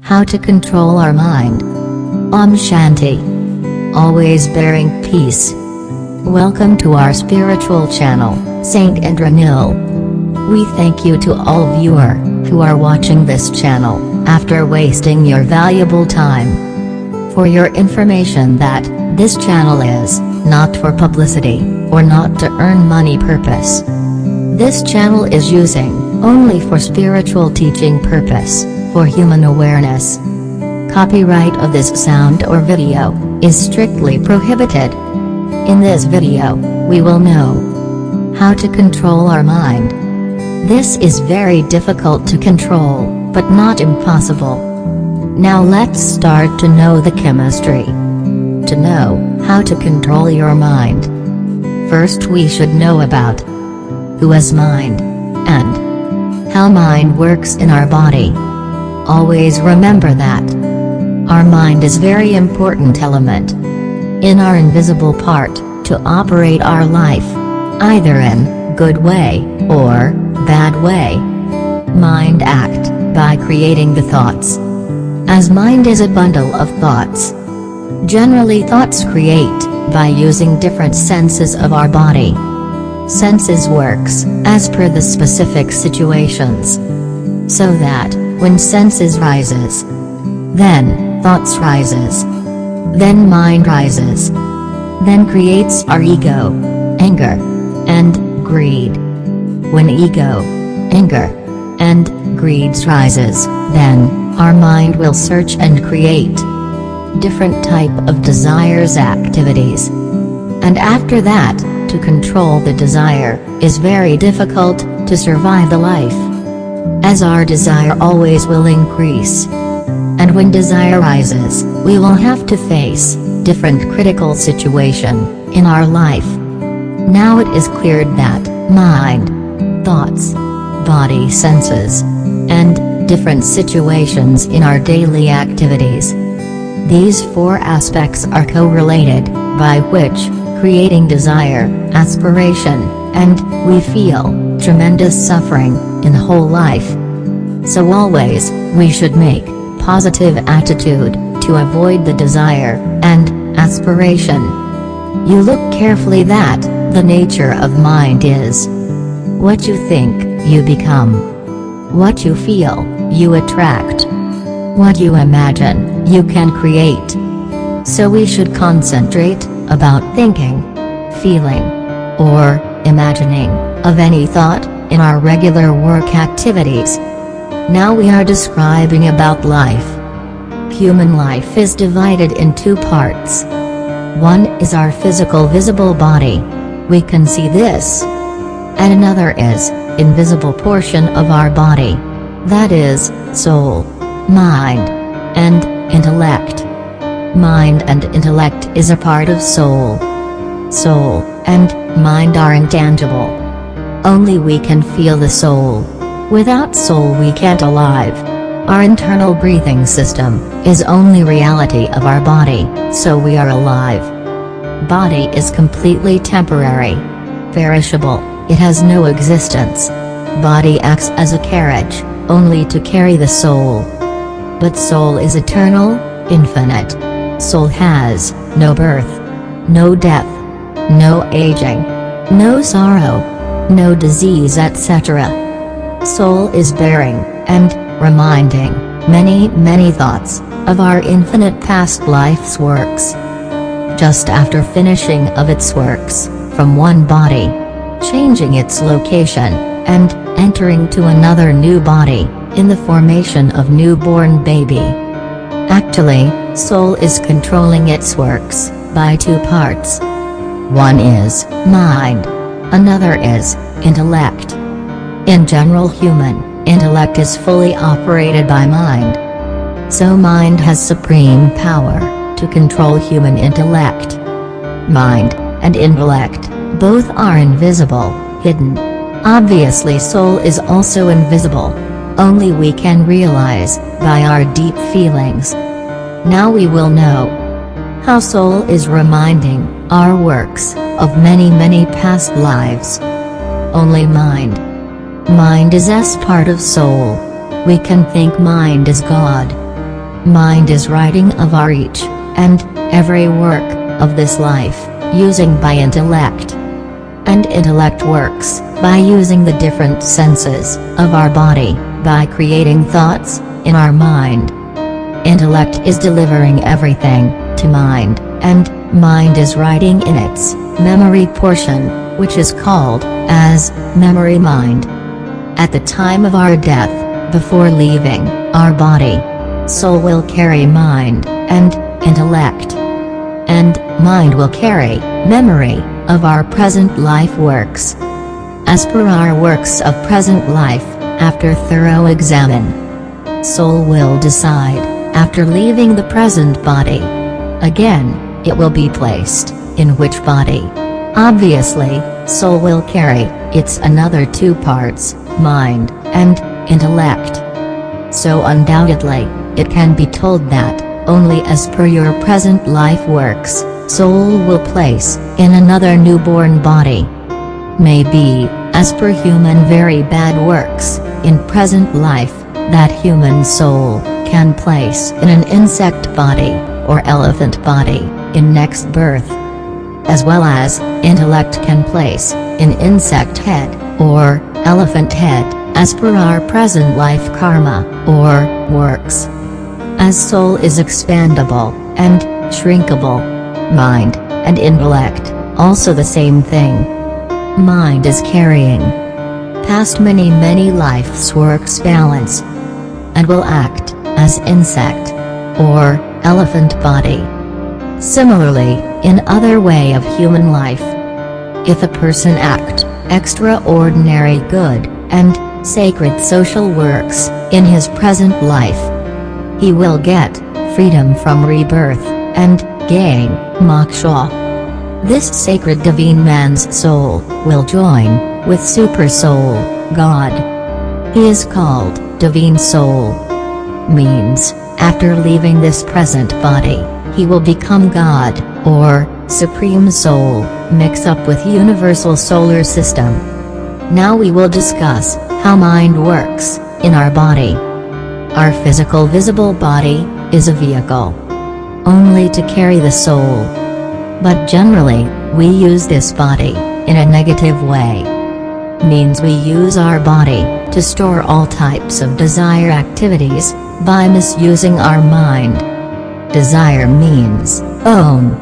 How to control our mind. Om Shanti. Always bearing peace. Welcome to our spiritual channel, Saint Indranil. We thank you to all viewer who are watching this channel, after wasting your valuable time. For your information that, this channel is, not for publicity, or not to earn money purpose. This channel is using, only for spiritual teaching purpose, for human awareness. Copyright of this sound or video, is strictly prohibited. In this video, we will know how to control our mind. This is very difficult to control, but not impossible. Now let's start to know the chemistry. To know how to control your mind, first we should know about who is mind, and how mind works in our body. Always remember that our mind is very important element in our invisible part, to operate our life, either in good way, or bad way. Mind act by creating the thoughts. As mind is a bundle of thoughts. Generally thoughts create, by using different senses of our body. Senses works, as per the specific situations. So that, when senses rises, then, thoughts rises. Then mind rises. Then creates our ego, anger, and greed. When ego, anger, and greed rises, then, our mind will search and create different type of desires activities. And after that, to control the desire, is very difficult, to survive the life. As our desire always will increase. And when desire rises, we will have to face different critical situation in our life. Now it is cleared that mind, thoughts, body senses, and different situations in our daily activities. These four aspects are correlated, by which, creating desire, aspiration, and we feel tremendous suffering in whole life. So always, we should make positive attitude, to avoid the desire, and aspiration. You look carefully that, the nature of mind is what you think, you become. What you feel, you attract. What you imagine, you can create. So we should concentrate, about thinking, feeling, or imagining, of any thought, in our regular work activities. Now we are describing about life. Human life is divided in two parts. One is our physical visible body. We can see this. And another is, invisible portion of our body. That is, soul, mind, and intellect. Mind and intellect is a part of soul. Soul and mind are intangible. Only we can feel the soul. Without soul we can't alive. Our internal breathing system is only reality of our body, so we are alive. Body is completely temporary, perishable, it has no existence. Body acts as a carriage, only to carry the soul. But soul is eternal, infinite. Soul has no birth, no death, no aging, no sorrow, no disease, etc. Soul is bearing, and reminding, many thoughts, of our infinite past life's works. Just after finishing of its works, from one body, changing its location, and entering to another new body, in the formation of newborn baby. Actually, soul is controlling its works, by two parts. One is, mind. Another is, intellect. In general human, intellect is fully operated by mind. So mind has supreme power, to control human intellect. Mind, and intellect, both are invisible, hidden. Obviously soul is also invisible. Only we can realize, by our deep feelings. Now we will know how soul is reminding our works of many past lives. Only mind. Mind is as part of soul. We can think mind is God. mind is writing of our each and every work of this life, using by intellect. And intellect works by using the different senses of our body, by creating thoughts in our mind. Intellect is delivering everything to mind, and mind is writing in its memory portion, which is called as memory mind. At the time of our death, before leaving our body, soul will carry mind and intellect, and mind will carry memory of our present life works. As per our works of present life, after thorough examine, soul will decide, after leaving the present body, again, it will be placed in which body. Obviously, soul will carry its another two parts, mind and intellect. So undoubtedly, it can be told that, only as per your present life works, soul will place in another newborn body. Maybe, as per human very bad works, in present life, that human soul can place in an insect body, or elephant body, in next birth. As well as, intellect can place in insect head, or elephant head, as per our present life karma, or works. As soul is expandable and shrinkable, mind and intellect, also the same thing. Mind is carrying past many lives' works balance, and will act as insect or elephant body. Similarly, in other way of human life, if a person act extraordinary good and sacred social works in his present life, he will get freedom from rebirth and gain moksha. This sacred divine man's soul will join with super soul, God. He is called divine soul. Means, after leaving this present body, he will become God, or supreme soul, mix up with universal solar system. Now we will discuss how mind works in our body. Our physical visible body is a vehicle only to carry the soul. But generally, we use this body in a negative way. Means we use our body to store all types of desire activities by misusing our mind. Desire means own,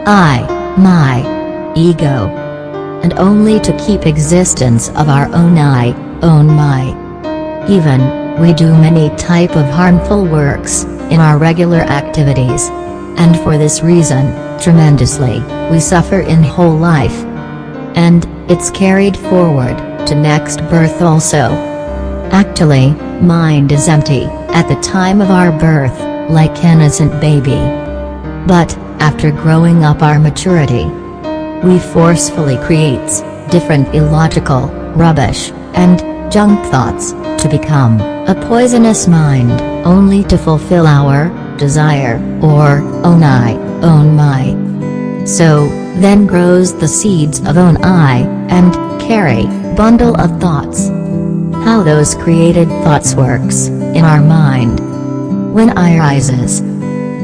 I, my, ego, and only to keep existence of our own I, own my. Even, we do many type of harmful works in our regular activities, and for this reason, tremendously, we suffer in whole life. And, it's carried forward to next birth also. Actually, mind is empty at the time of our birth, like innocent baby. But, after growing up our maturity, we forcefully creates different illogical, rubbish, and junk thoughts to become a poisonous mind, only to fulfill our desire, or own I, own my. So, then grows the seeds of own I, and carry bundle of thoughts. How those created thoughts works in our mind. When I rises,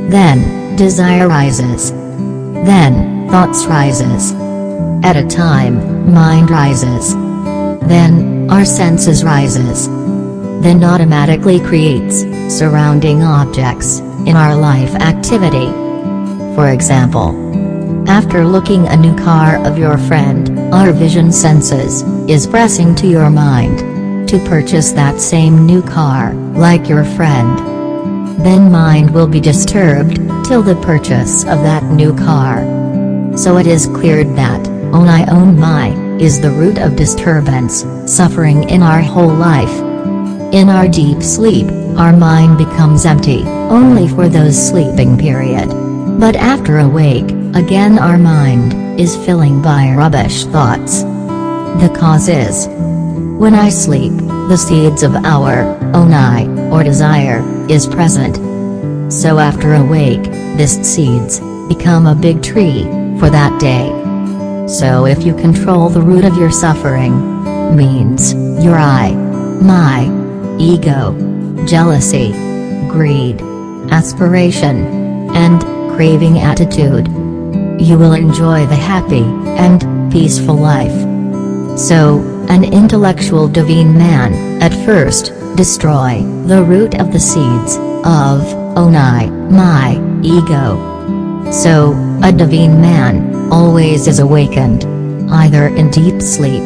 then desire rises, then thoughts rises. At a time, mind rises, then our senses rises, then automatically creates surrounding objects in our life activity. For example, after looking a new car of your friend, our vision senses is pressing to your mind to purchase that same new car, like your friend. Then mind will be disturbed till the purchase of that new car. So it is cleared that own I own my is the root of disturbance, suffering in our whole life. In our deep sleep, our mind becomes empty, only for those sleeping period. But after awake, again our mind is filling by rubbish thoughts. The cause is, when I sleep, the seeds of our own I, or desire, is present. So after awake, this seeds become a big tree for that day. So if you control the root of your suffering, means your I, my, ego, jealousy, greed, aspiration, and craving attitude. You will enjoy the happy and peaceful life. So, an intellectual divine man, at first, destroy the root of the seeds of onai, my ego. So, a divine man always is awakened, either in deep sleep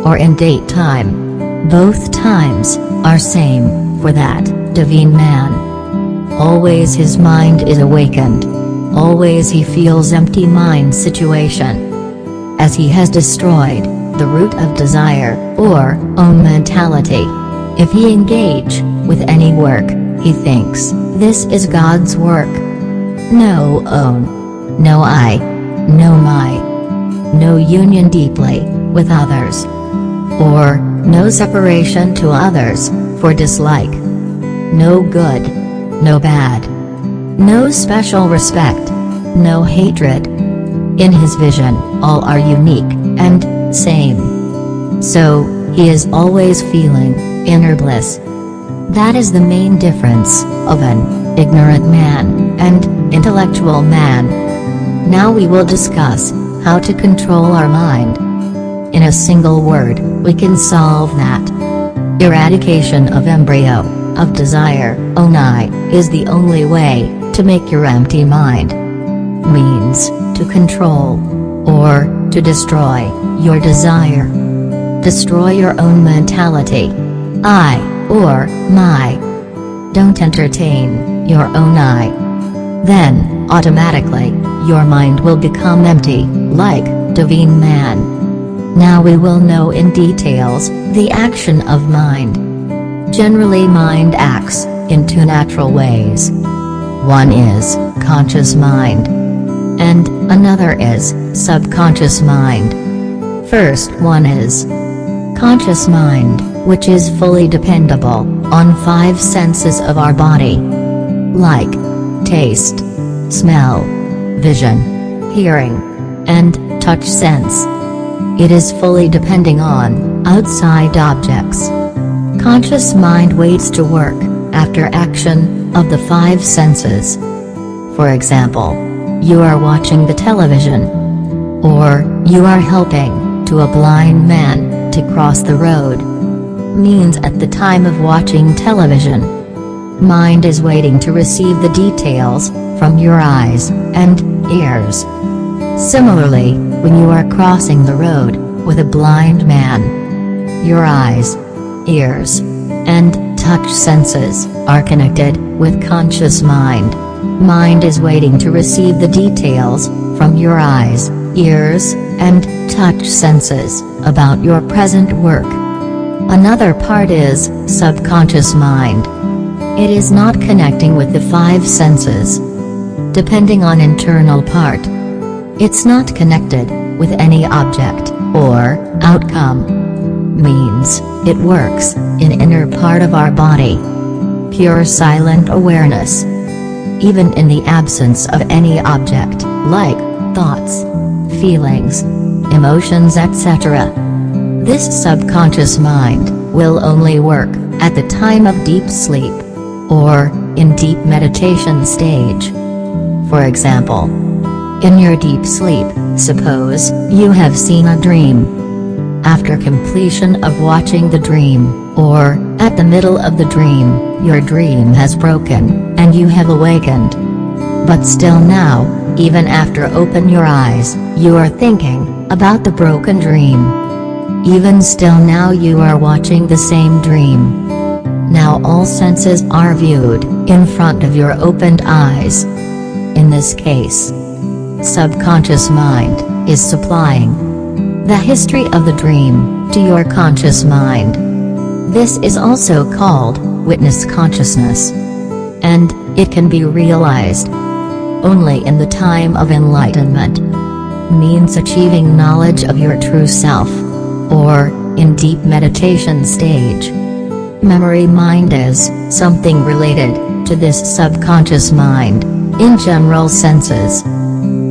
or in daytime. Both times are same for that divine man. Always his mind is awakened. Always he feels empty mind situation. As he has destroyed the root of desire, or own mentality. If he engage with any work, he thinks, this is God's work. No own. No I. No my. No union deeply with others. Or, no separation to others, for dislike. No good. No bad. No special respect. No hatred. In his vision, all are unique, and same. So, he is always feeling inner bliss. That is the main difference of an ignorant man and intellectual man. Now we will discuss how to control our mind. In a single word, we can solve that. Eradication of embryo of desire, onai, is the only way to make your empty mind. Means to control or to destroy your desire. Destroy your own mentality. I, or my. Don't entertain your own I. Then, automatically, your mind will become empty, like divine man. Now we will know in details the action of mind. Generally mind acts in two natural ways. One is conscious mind, and another is subconscious mind. First one is conscious mind, which is fully dependable on 5 senses of our body, like taste, smell, vision, hearing, and touch sense. It is fully depending on outside objects. Conscious mind waits to work after action of the 5 senses. For example, you are watching the television, or you are helping to a blind man to cross the road. Means at the time of watching television, mind is waiting to receive the details from your eyes and ears. Similarly, when you are crossing the road with a blind man, your eyes, ears, and touch senses are connected with conscious mind. Mind is waiting to receive the details from your eyes, ears, and touch senses about your present work. Another part is subconscious mind. It is not connecting with the 5 senses. Depending on internal part, it's not connected with any object or outcome. Means it works in inner part of our body. Pure silent awareness. Even in the absence of any object, like thoughts, feelings, emotions, etc. This subconscious mind will only work at the time of deep sleep, or in deep meditation stage. For example, in your deep sleep, suppose you have seen a dream. After completion of watching the dream, or at the middle of the dream, your dream has broken, and you have awakened. But still now, even after open your eyes, you are thinking about the broken dream. Even still now you are watching the same dream. Now all senses are viewed in front of your opened eyes. In this case, subconscious mind is supplying the history of the dream to your conscious mind. This is also called witness consciousness. And it can be realized only in the time of enlightenment. Means achieving knowledge of your true self, or in deep meditation stage. Memory mind is something related to this subconscious mind, in general senses.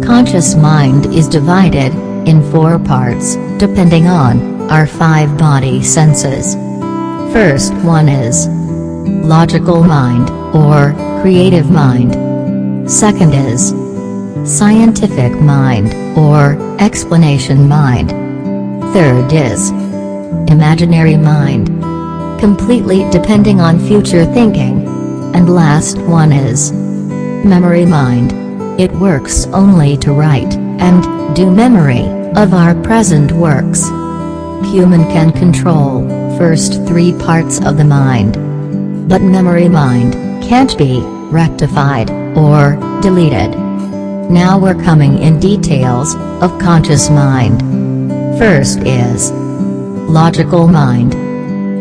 Conscious mind is divided in 4 parts, depending on our 5 body senses. First one is logical mind, or creative mind. Second is scientific mind, or explanation mind. Third is imaginary mind, completely depending on future thinking. And last one is memory mind. It works only to write and do memory of our present works. Human can control first three parts of the mind, but memory mind can't be rectified or deleted. Now we're coming in details of conscious mind. First is logical mind.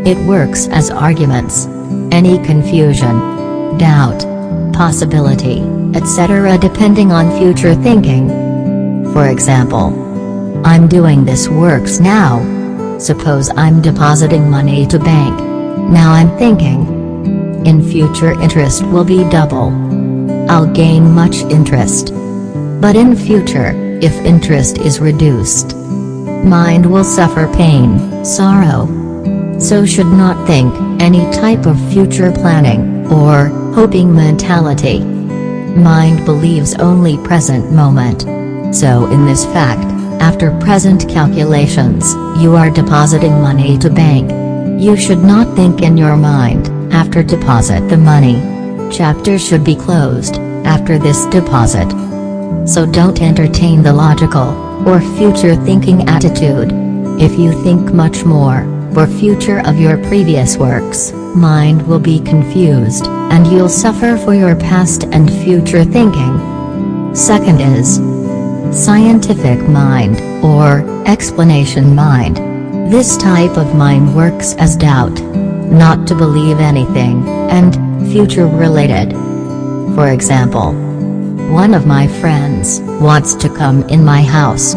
It works as arguments. Any confusion, doubt, possibility, etc. depending on future thinking. For example, I'm doing this works now. Suppose I'm depositing money to bank. Now I'm thinking, in future interest will be double. I'll gain much interest. But in future, if interest is reduced, mind will suffer pain, sorrow. So should not think any type of future planning or hoping mentality. Mind believes only present moment. So in this fact, after present calculations, you are depositing money to bank. You should not think in your mind, after deposit the money. Chapter should be closed after this deposit. So don't entertain the logical or future thinking attitude. If you think much more for future of your previous works, mind will be confused, and you'll suffer for your past and future thinking. Second is scientific mind, or explanation mind. This type of mind works as doubt, not to believe anything, and future related. For example, one of my friends wants to come in my house.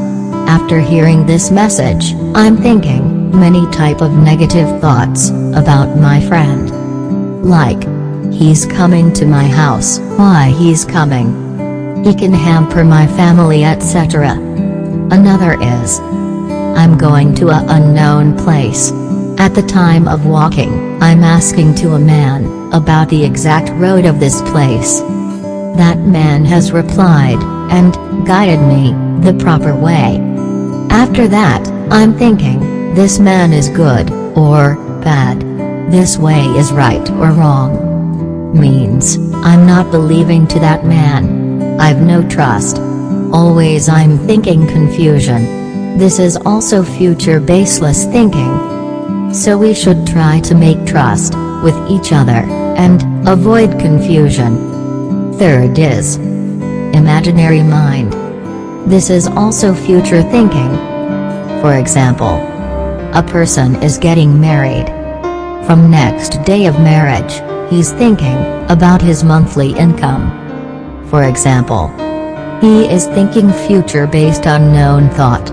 After hearing this message, I'm thinking many type of negative thoughts about my friend. Like, he's coming to my house, why he's coming? He can hamper my family, etc. Another is, I'm going to an unknown place. At the time of walking, I'm asking to a man about the exact road of this place. That man has replied and guided me the proper way. After that, I'm thinking, this man is good or bad. This way is right or wrong. Means, I'm not believing to that man. I've no trust. Always I'm thinking confusion. This is also future baseless thinking. So we should try to make trust with each other and avoid confusion. Third is imaginary mind. This is also future thinking. For example, a person is getting married. From next day of marriage, he's thinking about his monthly income. For example, he is thinking future based on known thought.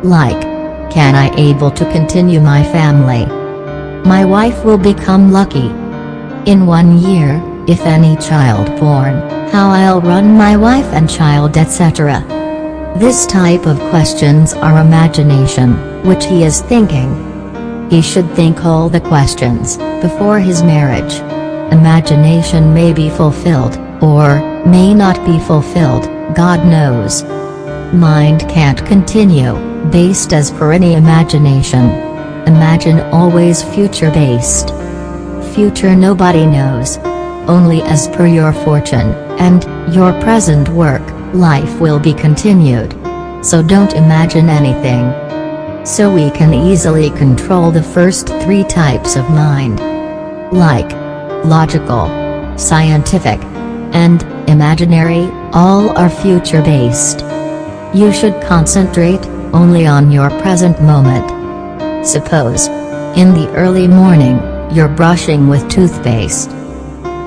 Like, can I able to continue my family? My wife will become lucky. In 1 year, if any child born, how I'll run my wife and child, etc. This type of questions are imagination, which he is thinking. He should think all the questions before his marriage. Imagination may be fulfilled, or may not be fulfilled, God knows. Mind can't continue based as per any imagination. Imagine always future based. Future nobody knows. Only as per your fortune, and your present work, life will be continued. So don't imagine anything. So we can easily control the first three types of mind. Like, logical, scientific, and imaginary, all are future based. You should concentrate only on your present moment. Suppose, in the early morning, you're brushing with toothpaste.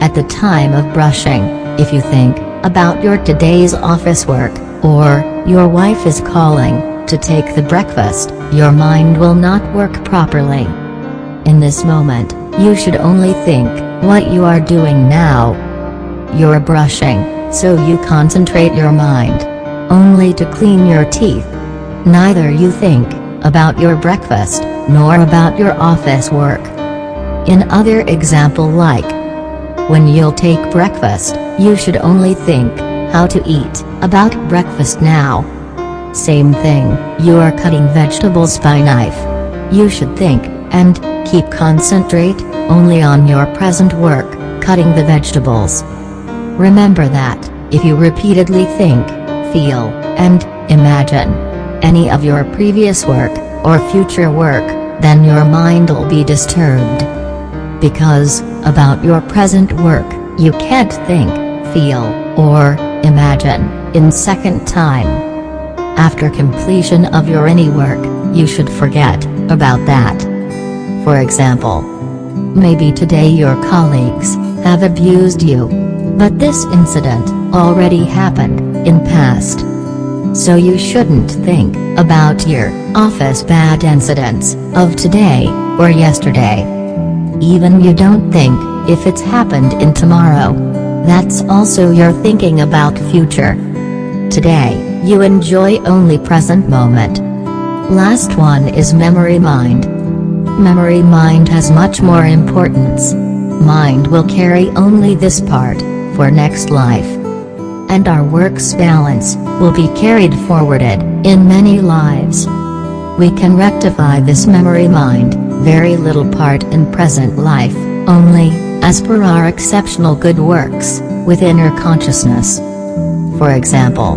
At the time of brushing, if you think about your today's office work, or your wife is calling to take the breakfast, your mind will not work properly. In this moment, you should only think what you are doing now. You're brushing, so you concentrate your mind only to clean your teeth. Neither you think about your breakfast, nor about your office work. In other example like, when you'll take breakfast, you should only think how to eat about breakfast now. Same thing, you are cutting vegetables by knife. You should think, and keep concentrate, only on your present work, cutting the vegetables. Remember that, if you repeatedly think, feel, and imagine any of your previous work, or future work, then your mind will be disturbed. Because, about your present work, you can't think, feel, or imagine in second time. After completion of your any work, you should forget about that. For example, maybe today your colleagues have abused you. But this incident already happened in past. So you shouldn't think about your office bad incidents of today or yesterday. Even you don't think if it's happened in tomorrow. That's also your thinking about future. Today, you enjoy only present moment. Last one is memory mind. Memory mind has much more importance. Mind will carry only this part for next life. And our work's balance will be carried forwarded in many lives. We can rectify this memory mind, very little part in present life, only, as per our exceptional good works, with inner consciousness. For example,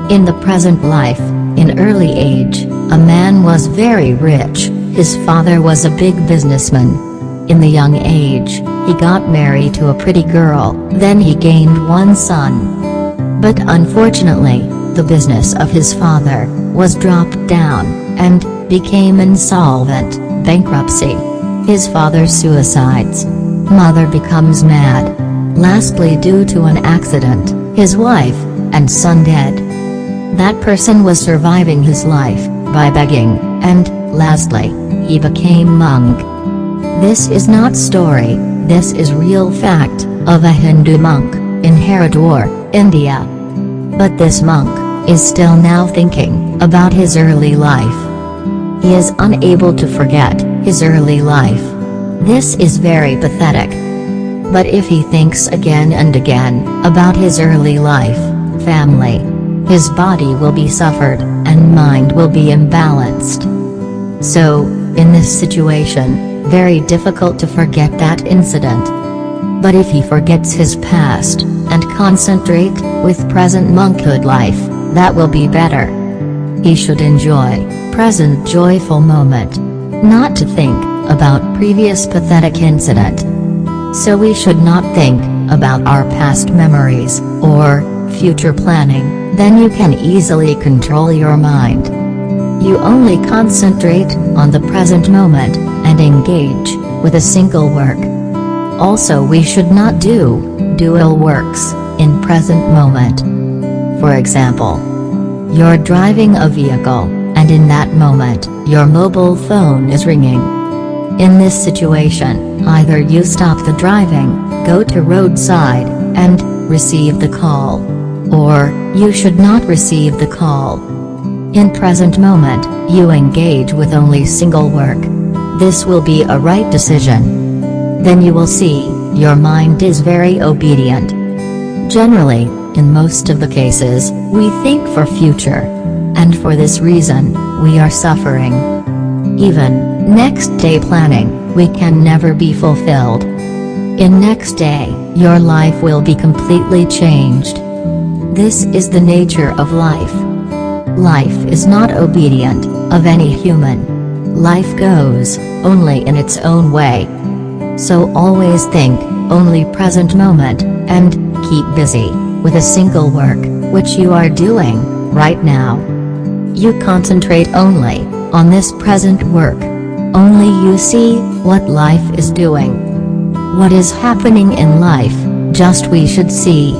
in the present life, in early age, a man was very rich, his father was a big businessman. In the young age, he got married to a pretty girl, then he gained one son. But unfortunately, the business of his father was dropped down, and became insolvent, bankruptcy. His father suicides. Mother becomes mad. Lastly, due to an accident, his wife and son dead. That person was surviving his life by begging, and lastly, he became monk. This is not story, this is real fact, of a Hindu monk, in Haridwar, India. But this monk is still now thinking about his early life. He is unable to forget his early life. This is very pathetic. But if he thinks again and again about his early life, family, his body will be suffered, and mind will be imbalanced. So, in this situation, very difficult to forget that incident. But if he forgets his past, and concentrate with present monkhood life, that will be better. He should enjoy present joyful moment, not to think about previous pathetic incident. So we should not think about our past memories, or future planning, then you can easily control your mind. You only concentrate on the present moment, and engage with a single work. Also we should not do dual works in present moment. For example, you're driving a vehicle, and in that moment, your mobile phone is ringing. In this situation, either you stop the driving, go to roadside, and receive the call. Or, you should not receive the call. In present moment, you engage with only single work. This will be a right decision. Then you will see, your mind is very obedient. Generally, in most of the cases, we think for future. And for this reason, we are suffering. Even, next day planning, we can never be fulfilled. In next day, your life will be completely changed. This is the nature of life. Life is not obedient of any human. Life goes only in its own way. So always think only present moment, and keep busy with a single work, which you are doing right now. You concentrate only on this present work. Only you see what life is doing. What is happening in life, just we should see.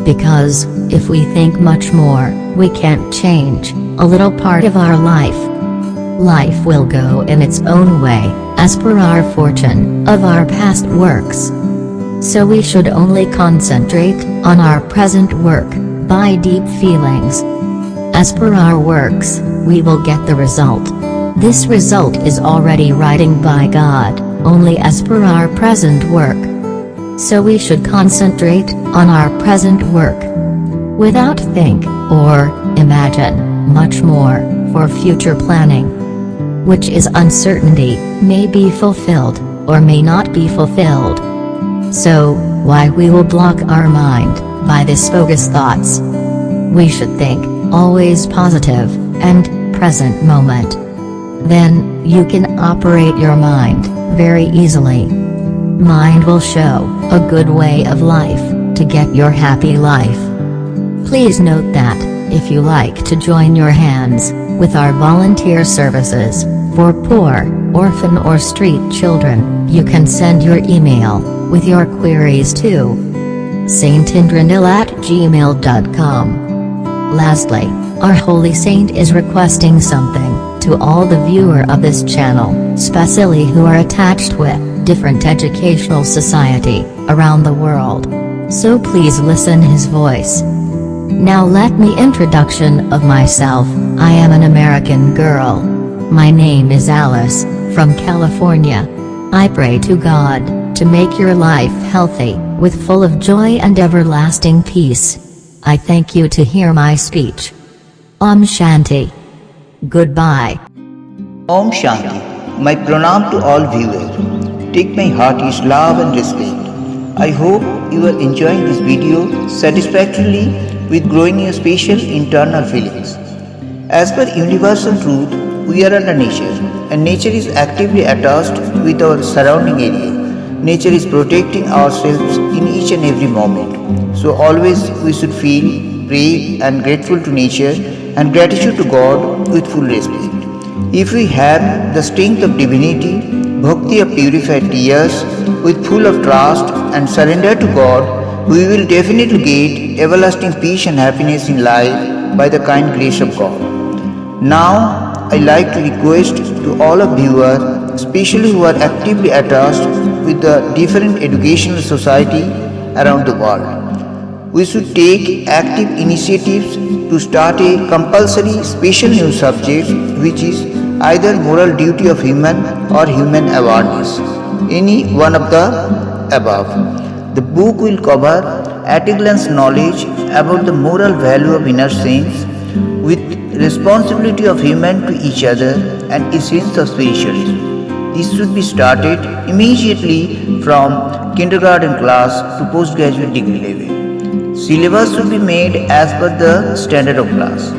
Because, if we think much more, we can't change a little part of our life. Life will go in its own way, as per our fortune, of our past works. So we should only concentrate on our present work, by deep feelings. As per our works, we will get the result. This result is already writing by God, only as per our present work. So we should concentrate on our present work, without think or imagine much more for future planning, which is uncertainty, may be fulfilled or may not be fulfilled. So why we will block our mind by these bogus thoughts? We should think always positive and present moment. Then you can operate your mind very easily. Mind will show a good way of life to get your happy life. Please note that, if you like to join your hands with our volunteer services for poor, orphan or street children, you can send your email with your queries to saintindranil@gmail.com. Lastly, our holy saint is requesting something to all the viewer of this channel, especially who are attached with different educational society around the world. So please listen his voice. Now let me introduction of myself. I am an American girl. My name is Alice, from California. I pray to God to make your life healthy, with full of joy and everlasting peace. I thank you to hear my speech. Om Shanti. Goodbye. Om Shanti. My pranam to all viewers. Take my heartiest love and respect. I hope you are enjoying this video satisfactorily with growing your special internal feelings. As per universal truth, we are under nature, and nature is actively attached with our surrounding area. Nature is protecting ourselves in each and every moment. So always we should feel, pray and grateful to nature and gratitude to God with full respect. If we have the strength of divinity, bhakti of purified tears, with full of trust and surrender to God, we will definitely get everlasting peace and happiness in life by the kind grace of God. Now, I like to request to all of viewers, especially who are actively attached with the different educational society around the world, we should take active initiatives to start a compulsory special new subject, which is either moral duty of human or human awareness, any one of the above. The book will cover at a glance knowledge about the moral value of inner sense, with responsibility of human to each other and essence of spiritualism. This should be started immediately from kindergarten class to postgraduate degree level. Syllabus should be made as per the standard of class.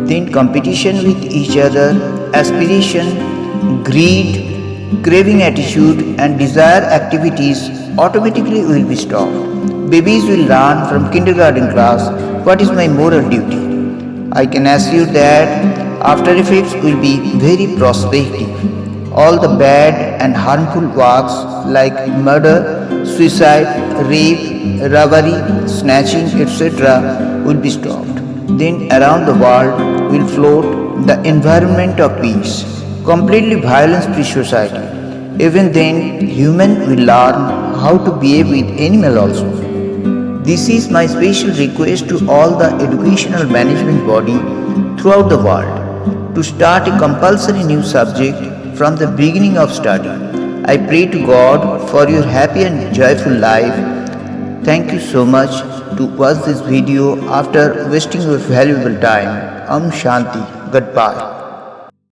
Then competition with each other, aspiration, greed, craving attitude and desire activities automatically will be stopped. Babies will learn from kindergarten class what is my moral duty. I can assure that after effects will be very prospective. All the bad and harmful works like murder, suicide, rape, robbery, snatching, etc. will be stopped. Then around the world will float the environment of peace, completely violence-free society. Even then, human will learn how to behave with animal also. This is my special request to all the educational management body throughout the world to start a compulsory new subject from the beginning of study. I pray to God for your happy and joyful life. Thank you so much to watch this video after wasting your valuable time. Om Shanti. Goodbye.